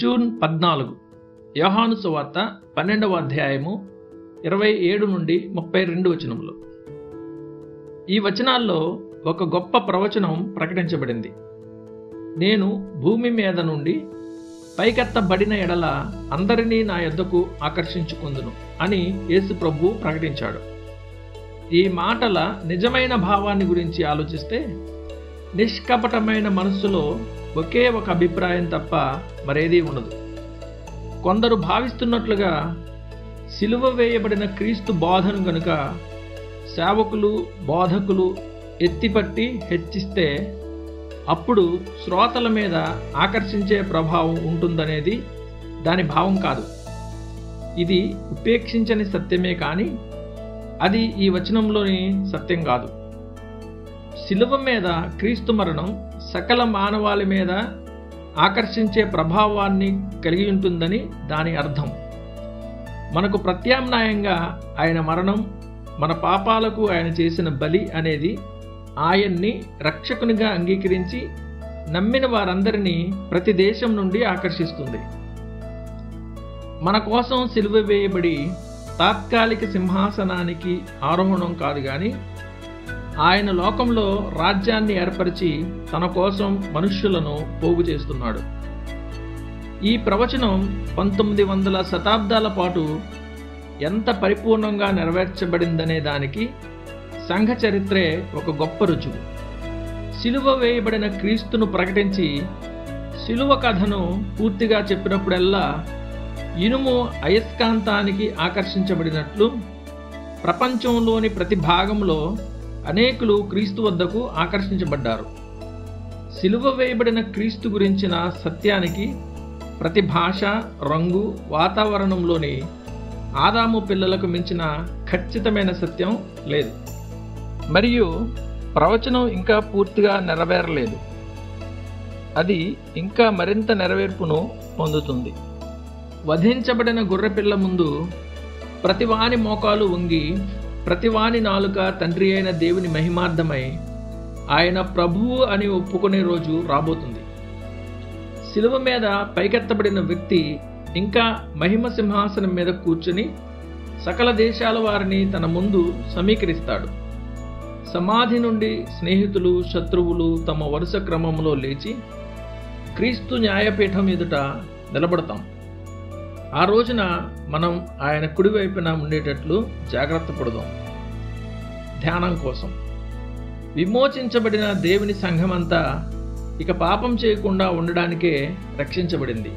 June 14 యోహాను సువార్త 12వ అధ్యాయము 27 నుండి 32 వచనములు. ఈ వచనాల్లో ఒక గొప్ప ప్రవచనం ప్రకటించబడింది. నేను భూమి మీద నుండి పైకెత్తబడిన ఎడల అందరినీ నా యొద్దకు ఆకర్షించుకుందును అని యేసు ప్రభు ప్రకటించాడు. ఈ మాటల నిజమైన భావాన్ని గురించి ఆలోచిస్తే నిష్కపటమైన మనస్సులో ఒకే ఒక అభిప్రాయం తప్ప మరేదీ ఉండదు. కొందరు భావిస్తున్నట్లుగా సిలువ వేయబడిన క్రీస్తు బోధను గనుక సేవకులు బోధకులు ఎత్తిపట్టి హెచ్చిస్తే అప్పుడు శ్రోతల మీద ఆకర్షించే ప్రభావం ఉంటుందనేది దాని భావం కాదు. ఇది ఉపేక్షించని సత్యమే కానీ అది ఈ వచనంలోని సత్యం కాదు. సిలువ మీద క్రీస్తు మరణం సకల మానవాళి మీద ఆకర్షించే ప్రభావాన్ని కలిగి ఉంటుందని దాని అర్థం. మనకు ప్రత్యామ్నాయంగా ఆయన మరణం, మన పాపాలకు ఆయన చేసిన బలి అనేది ఆయన్ని రక్షకునిగా అంగీకరించి నమ్మిన వారందరినీ ప్రతి దేశం నుండి ఆకర్షిస్తుంది. మన కోసం సిలువ వేయబడి తాత్కాలిక సింహాసనానికి ఆరోహణం కాదు కానీ ఆయన లోకంలో రాజ్యాన్ని ఏర్పరిచి తన కోసం మనుష్యులను పోగు చేస్తున్నాడు. ఈ ప్రవచనం 1900 శతాబ్దాల పాటు ఎంత పరిపూర్ణంగా నెరవేర్చబడిందనే దానికి సంఘ చరిత్రే ఒక గొప్ప రుజువు. సిలువ వేయబడిన క్రీస్తును ప్రకటించి సిలువ కథను పూర్తిగా చెప్పినప్పుడల్లా ఇనుము అయస్కాంతానికి ఆకర్షించబడినట్లు ప్రపంచంలోని ప్రతి భాగంలో అనేకులు క్రీస్తు వద్దకు ఆకర్షించబడ్డారు. సిలువ వేయబడిన క్రీస్తు గురించిన సత్యానికి ప్రతి భాష, రంగు, వాతావరణంలోని ఆదాము పిల్లలకు మించిన ఖచ్చితమైన సత్యం లేదు. మరియు ప్రవచనం ఇంకా పూర్తిగా నెరవేరలేదు. అది ఇంకా మరింత నెరవేర్పును పొందుతుంది. వధించబడిన గొర్రెపిల్ల ముందు ప్రతివాని మోకాలు వంగి ప్రతివాని నాలుక తండ్రి అయిన దేవుని మహిమార్థమై ఆయన ప్రభువు అని ఒప్పుకునే రోజు రాబోతుంది. శిలువ మీద పైకెత్తబడిన వ్యక్తి ఇంకా మహిమ సింహాసనం మీద కూర్చుని సకల దేశాల వారిని తన ముందు సమీకరిస్తాడు. సమాధి నుండి స్నేహితులు, శత్రువులు తమ వరుస క్రమంలో లేచి క్రీస్తు న్యాయపీఠం ఎదుట నిలబడతాం. ఆ రోజున మనం ఆయన కుడివైపున ఉండేటట్లు జాగ్రత్త పడదాం. ధ్యానం కోసం విమోచించబడిన దేవుని సంఘమంతా ఇక పాపం చేయకుండా ఉండడానికే రక్షించబడింది.